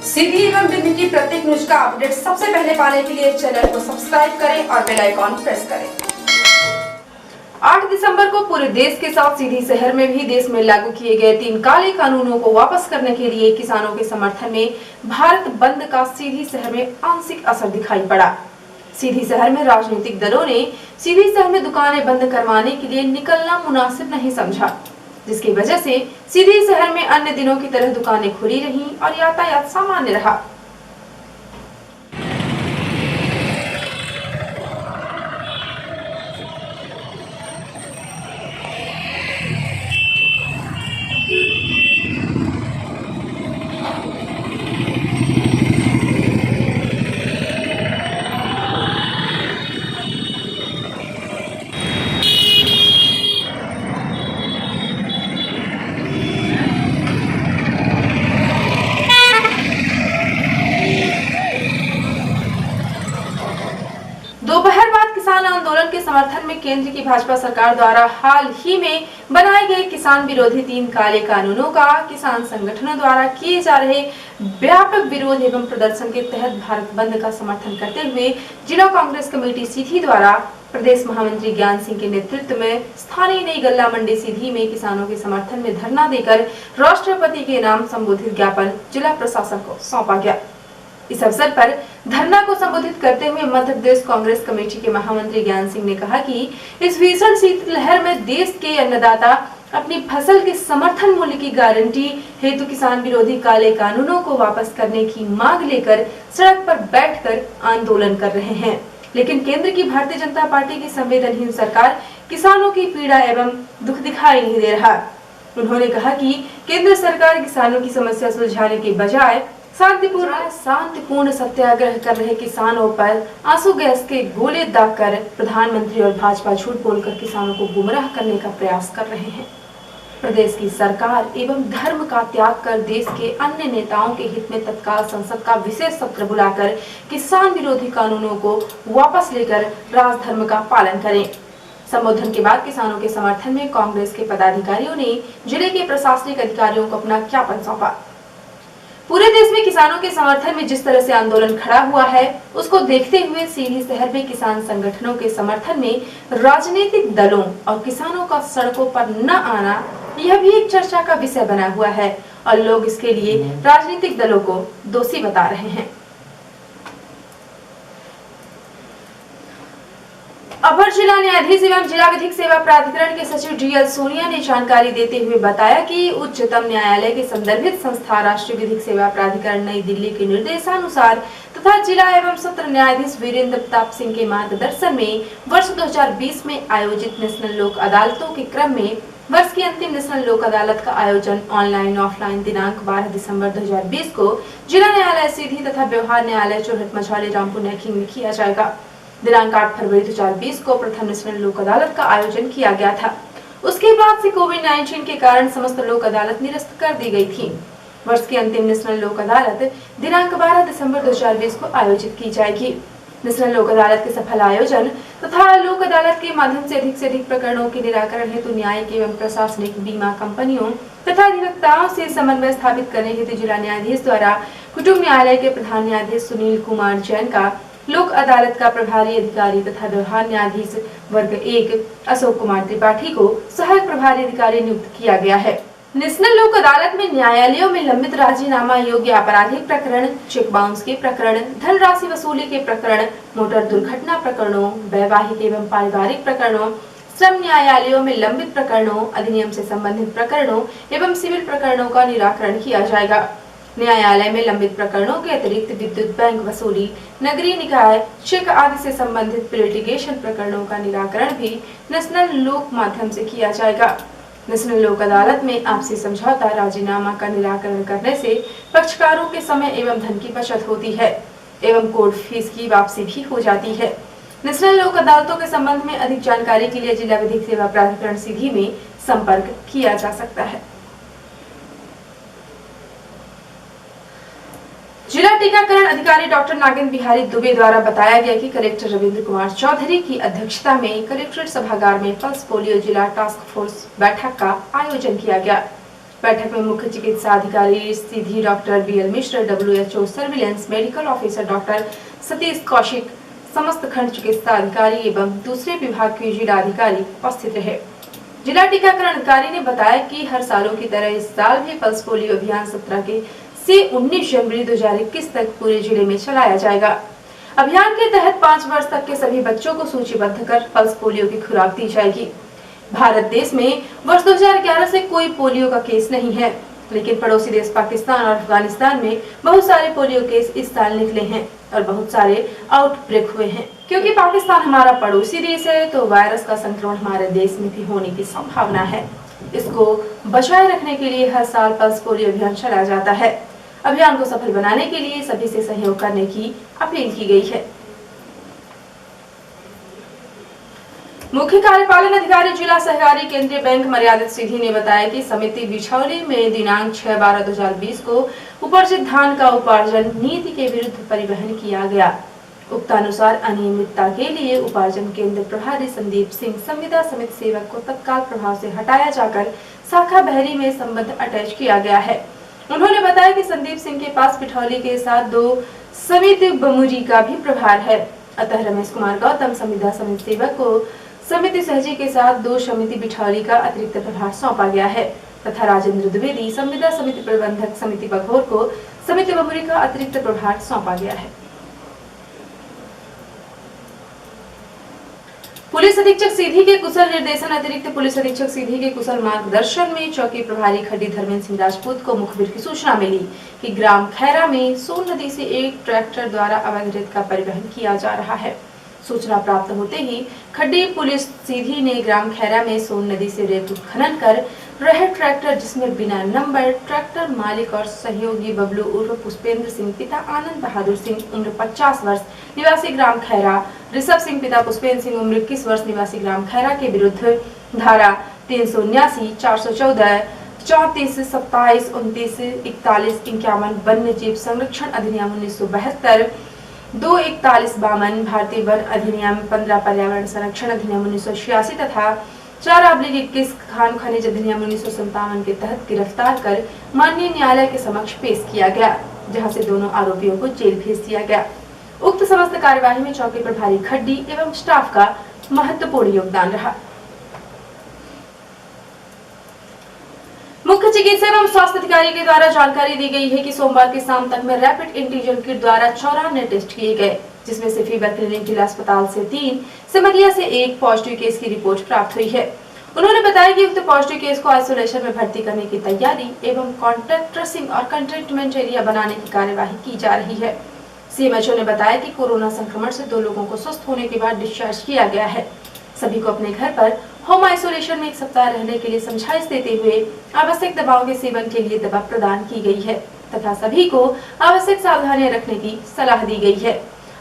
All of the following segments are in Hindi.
सीधी एवं विधि की प्रत्येक न्यूज का अपडेट सबसे पहले पाने के लिए चैनल को सब्सक्राइब करें और बेल आइकॉन प्रेस करें। 8 दिसंबर को पूरे देश के साथ सीधी शहर में भी देश में लागू किए गए 3 काले कानूनों को वापस करने के लिए किसानों के समर्थन में भारत बंद का सीधी शहर में आंशिक असर दिखाई पड़ा। सीधी शहर में राजनीतिक दलों ने सीधी शहर में दुकानें बंद करवाने के लिए निकलना मुनासिब नहीं समझा, जिसकी वजह से सीधी शहर में अन्य दिनों की तरह दुकानें खुली रहीं और यातायात सामान्य रहा। दोपहर बाद किसान आंदोलन के समर्थन में केंद्र की भाजपा सरकार द्वारा हाल ही में बनाए गए किसान विरोधी 3 काले कानूनों का किसान संगठनों द्वारा किए जा रहे व्यापक विरोध एवं प्रदर्शन के तहत भारत बंद का समर्थन करते हुए जिला कांग्रेस कमेटी सीधी द्वारा प्रदेश महामंत्री ज्ञान सिंह के नेतृत्व में स्थानीय नई गल्ला मंडी सीधी में किसानों के समर्थन में धरना देकर राष्ट्रपति के नाम संबोधित ज्ञापन जिला प्रशासन को सौंपा गया। इस अवसर पर धरना को संबोधित करते हुए मध्य प्रदेश कांग्रेस कमेटी के महामंत्री ज्ञान सिंह ने कहा कि इस भीषण शीतलहर में देश के अन्नदाता अपनी फसल के समर्थन मूल्य की गारंटी हेतु किसान विरोधी काले कानूनों को वापस करने की मांग लेकर सड़क पर बैठकर आंदोलन कर रहे हैं, लेकिन केंद्र की भारतीय जनता पार्टी की संवेदनहीन सरकार किसानों की पीड़ा एवं दुख दिखाई नहीं दे रहा। उन्होंने कहा कि केंद्र सरकार किसानों की समस्या सुलझाने के बजाय शांतिपूर्ण सत्याग्रह कर रहे किसानों पर आंसू गैस के गोले दागकर प्रधानमंत्री और भाजपा झूठ बोलकर किसानों को गुमराह करने का प्रयास कर रहे हैं। प्रदेश की सरकार एवं धर्म का त्याग कर देश के अन्य नेताओं के हित में तत्काल संसद का विशेष सत्र बुलाकर किसान विरोधी कानूनों को वापस लेकर राजधर्म का पालन करें। संबोधन के बाद किसानों के समर्थन में कांग्रेस के पदाधिकारियों ने जिले के प्रशासनिक अधिकारियों को अपना ज्ञापन सौंपा। पूरे देश में किसानों के समर्थन में जिस तरह से आंदोलन खड़ा हुआ है, उसको देखते हुए सीधी शहर में किसान संगठनों के समर्थन में राजनीतिक दलों और किसानों का सड़कों पर न आना यह भी एक चर्चा का विषय बना हुआ है और लोग इसके लिए राजनीतिक दलों को दोषी बता रहे हैं। अपर जिला न्यायाधीश एवं जिला विधिक सेवा प्राधिकरण के सचिव DL सोनिया ने जानकारी देते हुए बताया कि उच्चतम न्यायालय के संदर्भित संस्था राष्ट्रीय विधिक सेवा प्राधिकरण नई दिल्ली के निर्देशानुसार तथा जिला एवं सत्र न्यायाधीश वीरेंद्र प्रताप सिंह के मार्गदर्शन में वर्ष 2020 में आयोजित नेशनल लोक अदालतों के क्रम में वर्ष की अंतिम नेशनल लोक अदालत का आयोजन ऑनलाइन ऑफलाइन दिनांक 12 दिसंबर 2020 को जिला न्यायालय सीधी तथा व्यवहार न्यायालय चौहट मझौली रामपुर नैखिंग में किया जाएगा। दिनांक 8 फरवरी 2020 को प्रथम नेशनल लोक अदालत का आयोजन किया गया था। उसके बाद से कोविड-19 के कारण समस्त लोक अदालत निरस्त कर दी गई थी। वर्ष की अंतिम नेशनल लोक अदालत दिनांक 12 दिसंबर 2020 को आयोजित की जाएगी। नेशनल लोक अदालत के सफल आयोजन तथा लोक अदालत के माध्यम से अधिक प्रकरणों के निराकरण हेतु न्यायिक एवं प्रशासनिक बीमा कंपनियों तथा अधिवक्ताओं से समन्वय स्थापित करने हेतु जिला न्यायाधीश द्वारा कुटुंब न्यायालय के प्रधान न्यायाधीश सुनील कुमार जैन का लोक अदालत का प्रभारी अधिकारी तथा व्यवहार न्यायाधीश वर्ग 1 अशोक कुमार त्रिपाठी को सहायक प्रभारी अधिकारी नियुक्त किया गया है। नेशनल लोक अदालत में न्यायालयों में लंबित राजीनामा योग्य आपराधिक प्रकरण, चेक बाउंस के प्रकरण, धनराशि वसूली के प्रकरण, मोटर दुर्घटना प्रकरणों, वैवाहिक एवं पारिवारिक प्रकरणों, श्रम न्यायालयों में लंबित प्रकरणों, अधिनियम से संबंधित प्रकरणों एवं सिविल प्रकरणों का निराकरण किया जाएगा। न्यायालय में लंबित प्रकरणों के अतिरिक्त विद्युत बैंक वसूली, नगरीय निकाय, चेक आदि से संबंधित लिटिगेशन प्रकरणों का निराकरण भी नेशनल लोक माध्यम से किया जाएगा। नेशनल लोक अदालत में आपसी समझौता राजीनामा का निराकरण करने से पक्षकारों के समय एवं धन की बचत होती है एवं कोर्ट फीस की वापसी भी हो जाती है। नेशनल लोक अदालतों के संबंध में अधिक जानकारी के लिए जिला विधिक सेवा प्राधिकरण सीधी में संपर्क किया जा सकता है। जिला टीकाकरण अधिकारी डॉक्टर नागेंद्र बिहारी दुबे द्वारा बताया गया कि कलेक्टर रविंद्र कुमार चौधरी की अध्यक्षता में कलेक्ट्रेट सभागार में पल्स पोलियो जिला टास्क फोर्स बैठक का आयोजन किया गया। बैठक में मुख्य चिकित्सा अधिकारी Sidhi doctor BL Mishra, WHO surveillance medical officer doctor Satish Kaushik, समस्त खंड चिकित्सा अधिकारी एवं दूसरे विभाग के जिला अधिकारी उपस्थित रहे। जिला टीकाकरण अधिकारी ने बताया कि हर सालों की तरह इस साल भी पल्स पोलियो अभियान 17 से 19 जनवरी 2021 तक पूरे जिले में चलाया जाएगा। अभियान के तहत 5 वर्ष तक के सभी बच्चों को सूचीबद्ध कर पल्स पोलियो की खुराक दी जाएगी। भारत देश में वर्ष 2011 से कोई पोलियो का केस नहीं है, लेकिन पड़ोसी देश पाकिस्तान और अफगानिस्तान में बहुत सारे पोलियो केस इस साल निकले हैं और बहुत सारे आउटब्रेक हुए हैं। क्योंकि पाकिस्तान हमारा पड़ोसी देश है, तो वायरस का संक्रमण हमारे देश में भी होने की संभावना है। इसको बचाए रखने के लिए हर साल पल्स पोलियो अभियान चलाया जाता है। अभियान को सफल बनाने के लिए सभी से सहयोग करने की अपील की गई है। मुख्य कार्यपालन अधिकारी जिला सहकारी केंद्रीय बैंक मर्यादित सीधी ने बताया कि समिति बिछौली में दिनांक 6/12/2020 को उपार्जित धान का उपार्जन नीति के विरुद्ध परिवहन किया गया। उक्तानुसार अनियमितता के लिए उपार्जन केंद्र प्रभारी संदीप सिंह संविदा समिति सेवक को तत्काल प्रभाव से हटाया जाकर शाखा बहरी में संबंध अटैच किया गया है। उन्होंने बताया कि संदीप सिंह के पास पिठौली के साथ 2 समिति बमुरी का भी प्रभार है। अतः रमेश कुमार गौतम संविदा समिति सेवक को समिति सहजी के साथ 2 समिति बिठौली का अतिरिक्त प्रभार सौंपा गया है तथा राजेंद्र द्विवेदी संविदा समिति प्रबंधक समिति बघोर को समिति बमुरी का अतिरिक्त प्रभार सौंपा गया है। पुलिस अधीक्षक सीधी के कुशल निर्देशन अतिरिक्त पुलिस अधीक्षक सीधी के कुशल मार्गदर्शन में चौकी प्रभारी खड्डी धर्मेंद्र सिंह राजपूत को मुखबिर की सूचना मिली कि ग्राम खैरा में सोन नदी से एक ट्रैक्टर द्वारा अवैध रेत का परिवहन किया जा रहा है। सूचना प्राप्त होते ही खड्डी पुलिस सीधी ने ग्राम खैरा में सोन नदी से रेत उत्खनन कर रहे ट्रैक्टर, जिसमें बिना नंबर ट्रैक्टर मालिक और सहयोगी बबलू उर्फ पुष्पेंद्र सिंह पिता आनंद बहादुर सिंह उम्र 50 वर्ष निवासी ग्राम खैरा, ऋषभ सिंह पिता पुष्पेंद्र सिंह उम्र 21 वर्ष निवासी ग्राम खैरा के विरुद्ध धारा 379, 414, 34, 27, 29, 41, 51 वन्य जीव संरक्षण अधिनियम 1972, 241-52 भारतीय वन अधिनियम 15 पर्यावरण संरक्षण अधिनियम 1986 तथा 4/21 खान खनिज अधिनियम 1957 के तहत गिरफ्तार कर माननीय न्यायालय के समक्ष पेश किया गया, जहां से दोनों आरोपियों को जेल भेज दिया गया। उक्त समस्त कार्यवाही में चौकी प्रभारी खड्डी एवं स्टाफ का महत्वपूर्ण योगदान रहा। मुख्य चिकित्सा एवं स्वास्थ्य अधिकारी के द्वारा जानकारी दी गई है कि सोमवार की शाम तक में रैपिड एंटीजन किट द्वारा 94 टेस्ट किए गए, जिसमें से फीवर क्लिनिक जिला अस्पताल से 3, सिमरिया से 1 पॉजिटिव केस की रिपोर्ट प्राप्त हुई है। उन्होंने बताया कि उक्त पॉजिटिव केस को आइसोलेशन में भर्ती करने की तैयारी एवं कॉन्टैक्ट ट्रेसिंग और कंटेनमेंट एरिया बनाने की कार्यवाही की जा रही है। सीएमएचओ ने बताया कि कोरोना संक्रमण से 2 लोगों को स्वस्थ होने के बाद डिस्चार्ज किया गया है। सभी को अपने घर पर होम आइसोलेशन में 1 सप्ताह रहने के लिए समझाइश देते हुए आवश्यक दवाओं के सेवन के लिए दवा प्रदान की गई है तथा सभी को आवश्यक सावधानियां रखने की सलाह दी गई है।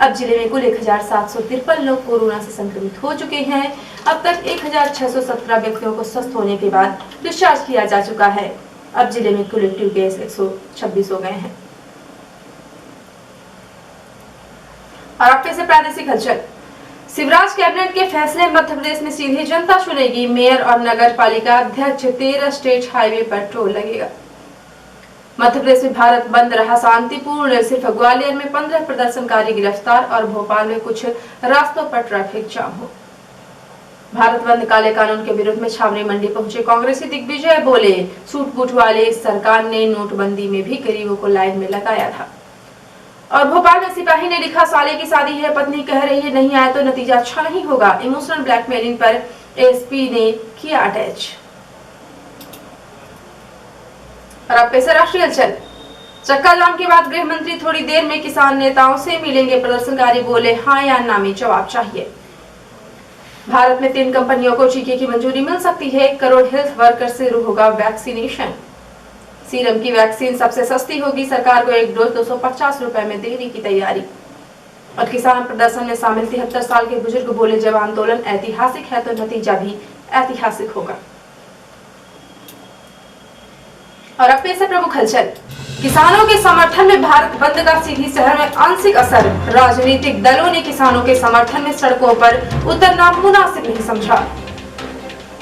अब जिले में कुल 1753 लोग कोरोना से संक्रमित हो चुके हैं। अब तक 1617 व्यक्तियों को स्वस्थ होने के बाद डिस्चार्ज किया जा चुका है। अब जिले में कुल एक्टिव केस 126 हो गए हैं। और अब से प्रादेशिक हलचल। शिवराज कैबिनेट के फैसले, मध्य प्रदेश में सीधी जनता चुनेगी मेयर और नगर पालिका अध्यक्ष। 13 स्टेट हाईवे पर टोल लगेगा। मध्य प्रदेश में भारत बंद रहा शांतिपूर्ण, सिर्फ ग्वालियर में 15 प्रदर्शनकारी गिरफ्तार और भोपाल में कुछ रास्तों पर ट्रैफिक जाम हो। भारत बंद काले कानून के विरोध में छावनी मंडी पहुंचे कांग्रेसी दिग्विजय बोले, सूट बूट वाले सरकार ने नोटबंदी में भी गरीबों को लाइन में लगाया था। और भोपाल में सिपाही ने लिखा, साले की शादी है, पत्नी कह रही है नहीं आए तो नतीजा अच्छा नहीं होगा। इमोशनल ब्लैकमेलिंग पर एसपी ने किया अटैच। और अब पेश राष्ट्रीय हलचल। चक्का जाम के बाद गृह मंत्री थोड़ी देर में किसान नेताओं से मिलेंगे। प्रदर्शनकारी बोले हाँ या ना में जवाब चाहिए। भारत में 3 कंपनियों को टीके की मंजूरी मिल सकती है। 1 करोड़ हेल्थ वर्कर से शुरू होगा वैक्सीनेशन। सीरम की वैक्सीन सबसे सस्ती होगी। सरकार को 1 डोज 250 रुपए में देने की तैयारी। और किसान प्रदर्शन में शामिल 73 साल के बुजुर्ग बोले, जब आंदोलन ऐतिहासिक है तो नतीजा भी ऐतिहासिक होगा। और अब पेश है प्रमुख हलचल। किसानों के समर्थन में भारत बंद का सीधी शहर में आंशिक असर। राजनीतिक दलों ने किसानों के समर्थन में सड़कों पर उतरना मुनासिब नहीं समझा।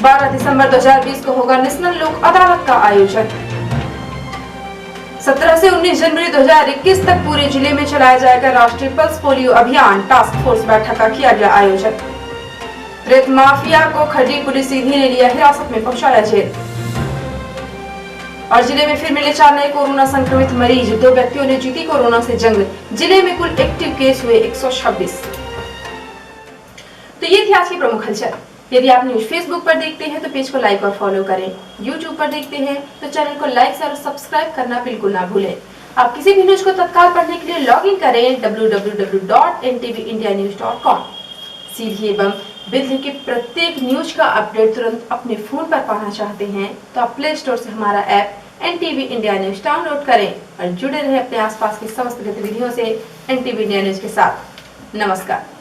12 दिसंबर 2020 को होगा नेशनल लोक अदालत का आयोजन। 17 से 19 जनवरी 2021 तक पूरे जिले में चलाया जाएगा राष्ट्रीय पल्स पोलियो अभियान। टास्क फोर्स बैठक का किया गया आयोजन। रेत माफिया को खड़ी पुलिस सीधी ने लिया हिरासत में, पहुंचाया जेल। और जिले में फिर मिले 4 नए कोरोना संक्रमित मरीज। 2 व्यक्तियों ने जीती कोरोना से जंग। जिले में कुल एक्टिव केस हुए 126। तो ये थी आज की प्रमुख हलचल। यदि आप न्यूज फेसबुक पर देखते हैं तो पेज को लाइक और फॉलो करें। यूट्यूब पर देखते हैं तो चैनल को लाइक और सब्सक्राइब करना बिल्कुल ना भूलें। आप किसी भी न्यूज को तत्काल पढ़ने के लिए लॉग इन करें www.ntvIndianews.com। सीधी एवं बिजली के प्रत्येक न्यूज का अपडेट तुरंत अपने फोन पर पाना चाहते हैं तो आप प्ले स्टोर से हमारा app NTV India news download करें और जुड़े रहें अपने आसपास की समस्त गतिविधियों से NTV इंडिया न्यूज के साथ। नमस्कार।